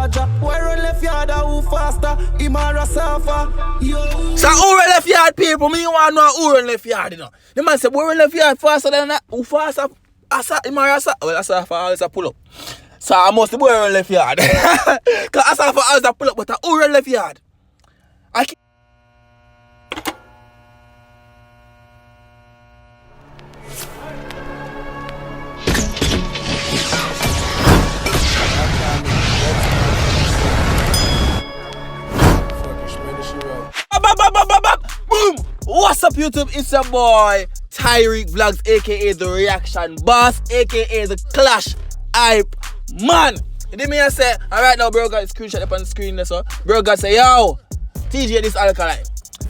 charger. Where on left yard who faster? Imara Safa. Yo. So who run left yard people? Me want to know who run left yard, you know. The man said, where run left yard faster than that? Who faster? Asa Imara Safa. Well, Asafa always a pull up. So I must be boy run left yard. Because Asafa always a pull up, but who run left yard? I can't. Boom! What's up YouTube? It's your boy Tyrekevlogs, aka the reaction boss, aka the clash hype man. You did me I say, alright now bro got a screenshot up on the screen there, so bro got say, yo, TeeJay this Alkaline.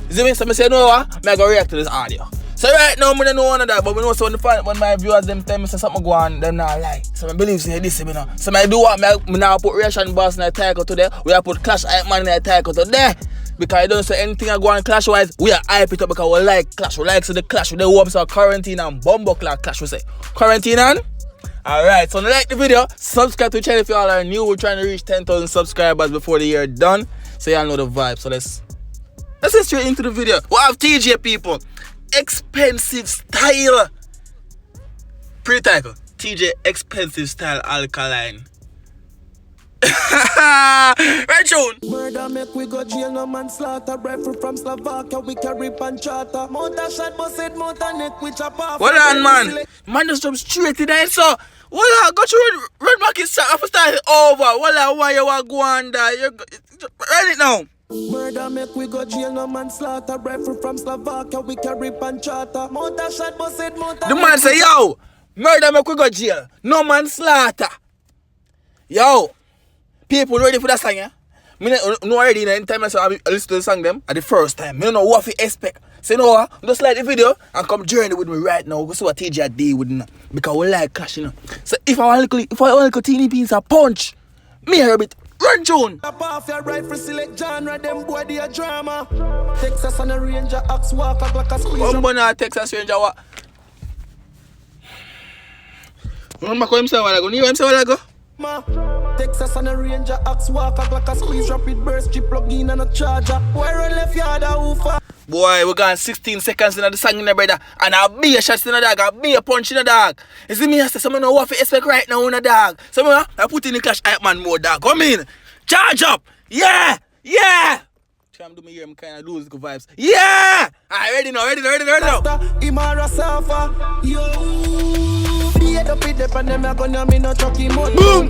You see me? So I say, no what? I go react to this audio. So right now I don't know one of that, but we know so when my viewers them tell me say something go on, them not like. So I believe say this, you know. So I do what I now put reaction boss in the Tyrekejt today. We have put clash hype man in the Tyrekejt today. Because I don't say anything I go on clash wise, we are hype it up because we like clash. We like so the clash with the warm so quarantine and bumbo clash we say. Quarantine on? Alright, so like the video, subscribe to the channel if you all are new. We're trying to reach 10,000 subscribers before the year done. So y'all know the vibe. So let's get straight into the video. We have TeeJay people. Expensive style. Pretty title. TeeJay expensive style Alkaline. Right tune. Murder make we go jail, no manslaughter. Rifle from Slovakia, we carry panchata. Mountain shot, busted, mountain neck, we chop off. Hold on, man. Man just jump straight in there, so. Hold on, go through red market shot after starting over. Hold on, why you want to go on there? You read it now. Murder make we go jail, no manslaughter. Rifle from Slovakia, we carry panchata. Mountain shot, busted, mountain. The man say, yo, murder make we go jail, no manslaughter. Yo. People ready for that song, yeah? Me no already anytime I listen to the song them at the first time. Me don't know what to expect. So you know what? Just like the video and come journey with me right now. Go see what TeeJay did with me. Because we like clash, you know. So if I want to teeny beans a punch, me hear it. Run tune. Tap off your rifle, select genre, them boy they a drama. Texas and a Ranger axe walk up like a squeeze. Umbona Texas Ranger what? Remember how him say a while ago? You know him say a while ago? Texas and a Ranger axe walk up like a squeeze, rapid burst, chip plug in and a charger. Where on left yard who far? Boy, we got 16 seconds in the song in the brother. And I'll be a shot in the dog, I'll be a punch in the dog. You see me, I say, someone know what to expect right now in the dog. So I put in the clash hype man mode dog. Come in. Charge up. Yeah. Yeah. I'm doing here, I'm kind of lose the vibes. Yeah. Alright, ready now. Imara Safa. Yo. Boom!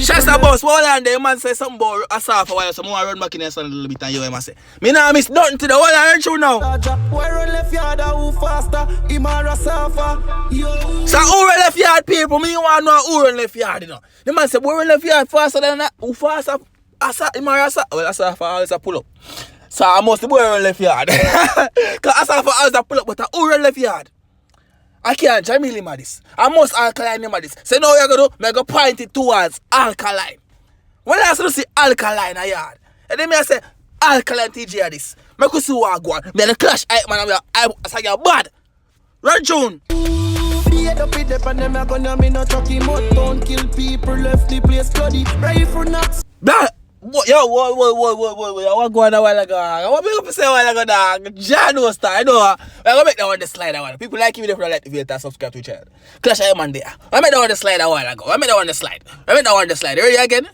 Shots a boss, hold on there, man say something about Asafa while someone run back in there a little bit and you must say. Me nah miss nothing to the whole iron show now. Where on left yard who faster? Imara Safa. Yo. So who run left yard people? Me want to know who run left yard, you know. The man say where run left yard faster than that? Who faster? Imara Safa. Well, Asafa always a pull up. So I must be boy run left yard. Because Asafa always a pull up, but who run left yard? I can't Jamaican him at this. I must Alkaline him at this. So now you're going to do, I'm going to point it towards Alkaline. When I see Alkaline a yard, and then I say, Alkaline TeeJay at this. I can see what I go on. I'm a clash hype man, I say you're bad. Run tune. Kill people, left the place bloody. Rifle knocks. Yo, what I go on a while ago. I want to say a while ago, dog. Jano star, I know. I'm going to make that one the slide a while. People like me, they like the video, subscribe to the channel. Clash hype man there. I made that one the slide a while ago. I made that one the slide. Ready again?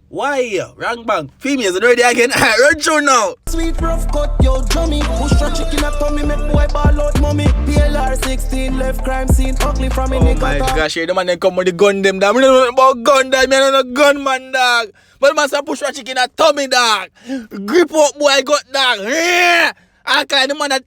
Why? Wrong bang. Females ready again? Run through now. Sweet rough cut, yo, drummy. Push your chicken at tummy, make boy ball out mommy. PLR 16, left crime scene, ugly from me. Oh my gosh, the man they come with the gun them, dog. I don't know about gun, dog. I don't know gunman, dog. But man say push your chicken at tummy, dog. Grip up, boy, got dog. Alkaline, the man that.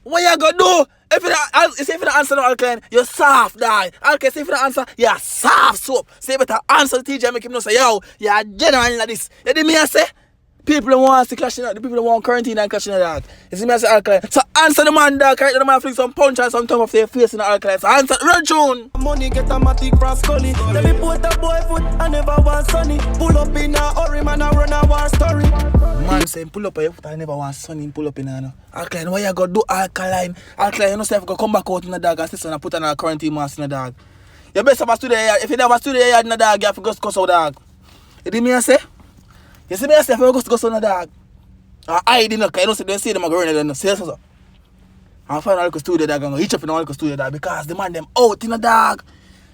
What you gonna do? If you don't answer no Alkaline, you're soft, dog. Alkaline, if you don't answer, you're soft soap. Say better answer the TeeJay, make him know say, yo, you're genuine like this. You see me I say? People don't want to clash in the people don't want quarantine and clash in the dog. You see me I say Alkaline? So answer the man, dog. Correct the man flick some punch and some tongue off their face in the Alkaline. So answer, run tune. Money get a matic for scully. Let me put a boy foot, I never want sunny. Pull up in a hurry, man, I run a war story. Man say pull up your foot, I never want sunny, pull up in a no. Alkaline, why you go do Alkaline? Alkaline, you know say if you go come back out in the dog and sit and put on a quarantine mask in the dog. You best have a studio yard. If you never studio yard in the dog, you have to go cuss out dog. You see me I say? You see me I say if I go to the dog. I didn't know, I don't see them see them go running and say so. I find a little studio dog and go each up in a little studio dog because the man them out in the dog.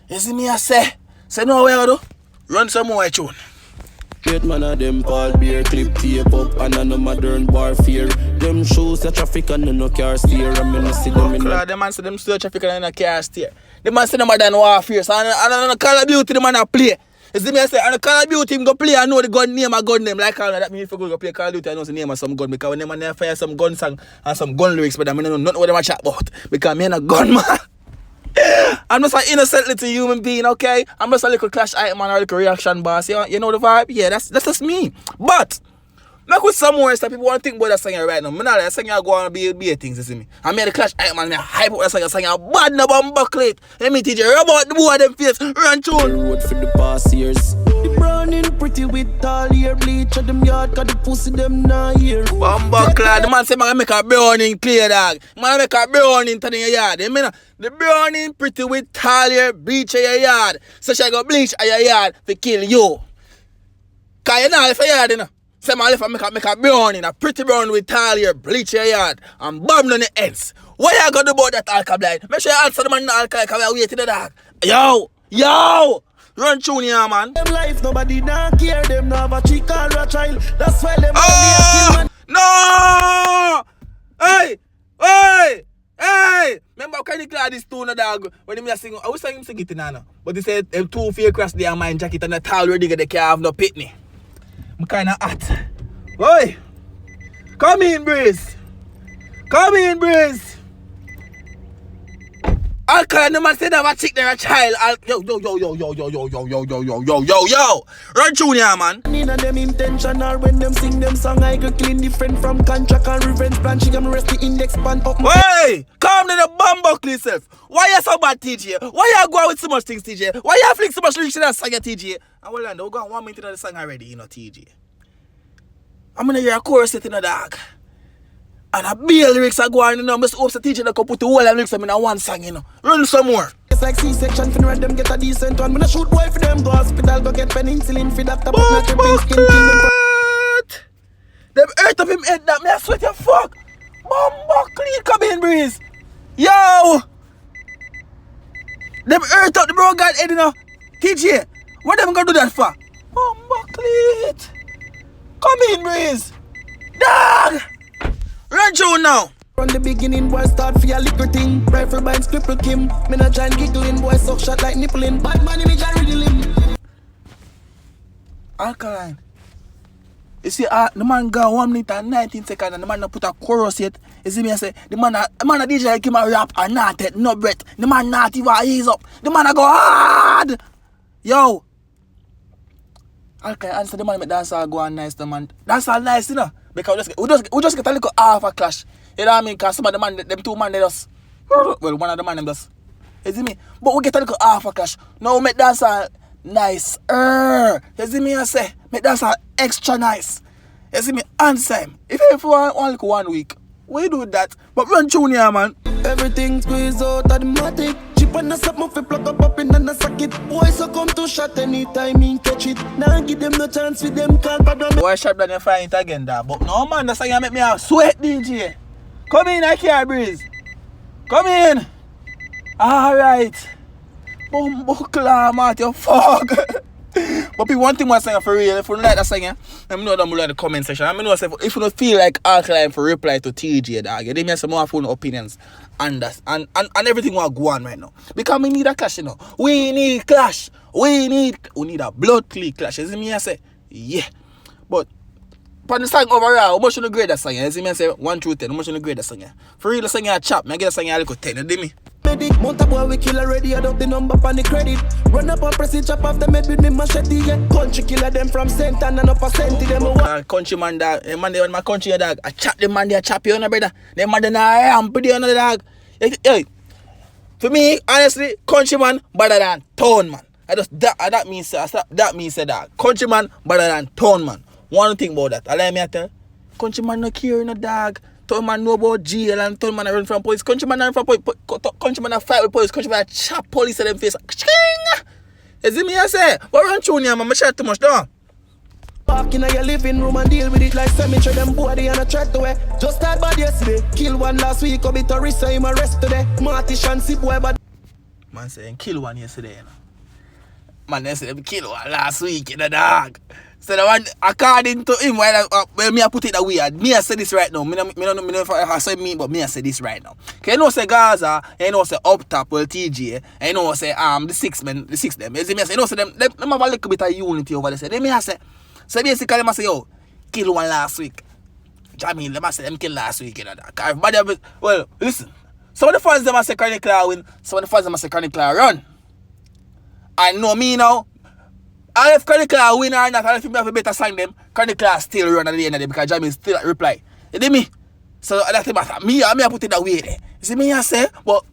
You see me I say no way I do. Run some more tune. Great man of them Paul beer clip tape up and a no modern warfare. Them shows the traffic and no car steer. I mean see them in the man say them still traffic and no car steer. The man say them modern warfare. So I Call of Duty the man a play. You see me I say and Call of Duty him go play. I know the gun name like all that mean if you go play Call of Duty I know the name of some gun because when them man fire some gun song and some gun lyrics but I mean I know nothing what them a chat about because me ain't a gun man. I'm just an innocent little human being, okay? I'm just a little clash item and a little reaction boss. You know the vibe? Yeah, that's just me. But make with some more stuff. People want to think about that song right now. I'm not that song I go on and be things, you see me. I made the clash item and I hype up that song bad no bucklet. Let me teach you about the boy them face. Run tune. Road for the past years. The browning pretty with tall hair bleach at them yard cause the pussy them not here. Buckler, the man say man make a browning clear dog. Man make a browning to your yard. You mean the browning pretty with tall hair bleach at your yard. So she go bleach at your yard to kill you. Cause you know if your yard you know. Say man if I make a browning, a pretty brown with tall hair bleach at your yard and bomb on the ends. What you gonna do about that Alkaline? Make sure you answer the man Alkaline cause we waiting the dog. Yo! Run tune here, man. Them life, nobody don't care. Them no have a chick or a child. That's why them kill man. No! Hey! Remember can you clear this tune dog? When him sing, I was saying him sing it now. But he said them two fear cross their mind jacket and the towel ready they can't have no pitney. I'm kinda hot. Oi! Come in, Breeze! Alkaline, the man said that a chick there a child. Yo. Run tune here, man. In a them intentional when them sing them song I go clean different from contract and revenge plan. She gonna rest the index pan up. Hey! Come to the bumbuckle yourself. Why you so bad, TeeJay? Why you go out with so much things, TeeJay? Why you flick so much lyrics in that song, TeeJay? And well, we're going 1 minute into the song already, you know, TeeJay. I'm gonna hear a chorus set in the dark. And a bill lyrics are going, you know, Mr. Hopes the TeeJay that can put the whole lyrics in one song, you know. Run some more. It's like C-section, finna run them get a decent one. When I shoot boy for them, go hospital, go get penicillin for that. But not your skin, kill them. Them earth of him head that, me I sweat your fuck. Bumbuckle, come in, Breeze. Yo! Them earth up the bro God head, you know. TeeJay, what them gonna do that for? Bumbuckle. Come in, Breeze. Dog! Run through now. From the beginning, boy, start for your liquor thing. Rifle bind, scribble Kim. Me not try and giggling, boy, suck shot like nippling. Bad man image, I riddle him. Alkaline. You see, the man got 1 minute and 19 seconds and the man not put a chorus yet. You see me, I say, the man a DJ like him a rap and not take no breath. The man not even ease up. The man a go hard. Yo. Alkaline, answer the man make dance all go on nice, the man. Dance all nice, you know. Because we just get a little half a clash. You know what I mean? Because some of the man, them two man, they just... Well, one of the man, them just... You see me? But we get a little half a clash. Now we make dance all nice. You see me, I say? Make dance all extra nice. You see me? Answer him. If you want one little 1 week, we do that. But run tune here, man. Everything squeeze out of the matic. Chip and a sap, fi plug up in and a socket. Boy, so come to shot anytime in catch it. Now give them no chance with them can't problem. Boy, sharp than you find it again, that. But no, man, that's how you make me a sweat, DJ. Come in, I can't breathe. Come in. Alright. Bumbuckle, man, you fuck. But people, one thing was saying for real, if you don't like that song, let me know down below in the comment section. Let me know if you don't feel like Alkaline for reply to TeeJay, dog. You give me some more phone opinions and that and everything will go on right now. Because we need a clash, you know. We need clash. We need a blood clean clash. You see me I say? Yeah. But for the song overall, how much you grade that song? You see me I say 1 through 10, how much you grade that song? For real, the song you chop, I get the song you like 10, you see me? Medic, mount a boy we kill already, add up the number on the credit. Run up and press it, chop off the head with me machete, yeah. Country killer them from center and up a centi them. Countryman dog, man they want my country dog. I chop them man, they chop you on the brother. Them man they not ramp you on the dog. Hey, for me, honestly, countryman better than town man. That means dog. Countryman better than town man. One thing about that, allow me to tell. Countryman no care in a dog. Town man know about jail and town man run from police. Countryman run from police. Countryman a fight with police. Countryman chop police in them face. You see me I say? What run through here man? I share too much though. Walk in your living room and deal with it like cemetery. Them body and a threat away. Just start bad yesterday. Kill one last week, a bit of risk, so him arrest today. Marty Shansi boy, but man saying kill one yesterday, you know. Man, they say them kill one last week, you know, dog. So the one, according to him, well, me I put it that way. Me I say this right now. Me no if I say me, but me I say this right now. Okay, you know say Gaza, you know say up top, well TeeJay, and you know say the six them. You see me I say, you know say them have a little bit of unity over there. Then me I say, so basically I say, yo, kill one last week. Jamaican, them I say them kill last week, you know that. Well, listen. Some of the fans them I say Tyrekejt win, some of the fans them I say Tyrekejt run. I know me now. And if Tyrekejt win or not, and if you have a better sign them, Tyrekejt still run at the end of the day because Jamie still reply. You see me? So that's the matter. Me I put it that way there. You see me I say, but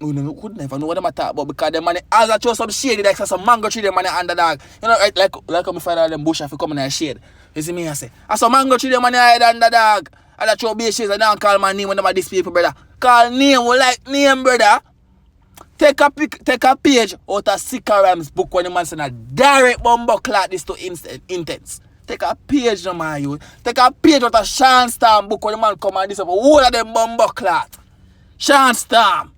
we could never know what them talk about because them money as I throw some shade like some mango tree them money under dog. You know, right, like when we find out them bush if you come in the shade. You see me I say, I saw mango tree them money under dog. And I throw base shades and don't call my name when them are these people, brother. Call name, we like name, brother. Take a page out of Sikaram's book when the man said a direct bomber clot this to intense. Take a page, no man, you. Take a page out of Sean Storm book when the man come and this up. All of them bomber clot. Sean Storm.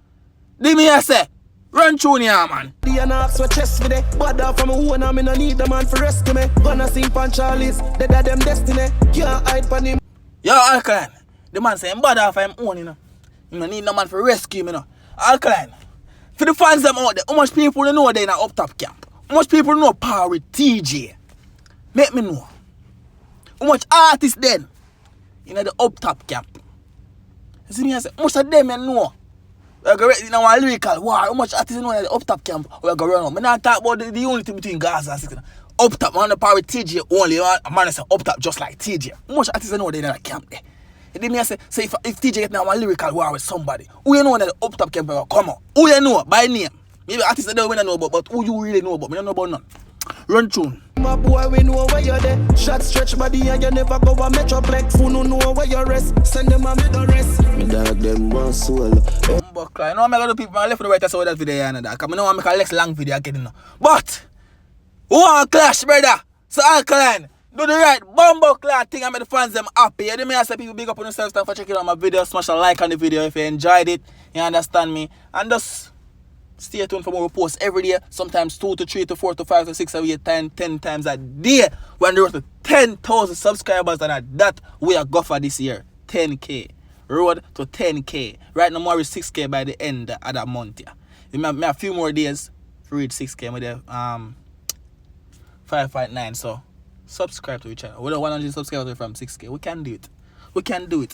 Did me I say? Run through here, man. The anarchs were chest for the bad from a one, I no need the man for rescue me. Gonna sing pan Charlie's, they got them destiny. Can't hide from him. Yo, Alkaline. The man saying bad off him own, you know. You don't need no man for rescue me, you know. Alkaline. For the fans them out there, how much people they know they in a up top camp? How much people know power with TeeJay? Make me know. How much artists then in the up top camp? You see me I say, most of them you know. We're going to a lyrical war. How much artists you know in the up top camp? We're going to run out. I'm not talking about the unity between Gaza and Six. Up top, man, the power with TeeJay only. Man, I say up top just like TeeJay. How much artists you know they in a camp there? You see me I say if TeeJay get now a lyrical war with somebody, who you know that the up top camp will come out? Who you know by name? Maybe artists that don't know about, but who you really know about? Me don't know about none. Run tune. My boy, we know where you're there. Shot stretch body and you never go a metroplex. Who no know where you rest? Send them a middle rest. Me dog them one soul. But I know I'm gonna do people I left the right to say that video and that. Cause I know I'm make a less long video again now. But who want clash, brother? So Alkaline, do the right bumbo clock thing and make the fans them happy. You know me I say people big up on themselves. Thanks for checking out my video. Smash a like on the video if you enjoyed it. You understand me? And just stay tuned for more posts every day. Sometimes 2 to 3 to 4 to 5 to 6 to 8 10 times a day. When there was to 10,000 subscribers and that we are go for this year. 10K. Road to 10K. Right now more is 6K by the end of that month. Yeah. We have a few more days to reach 6K. With the 5.9. So subscribe to the channel. We don't 100 subscribers from 6K. We can do it. We can do it.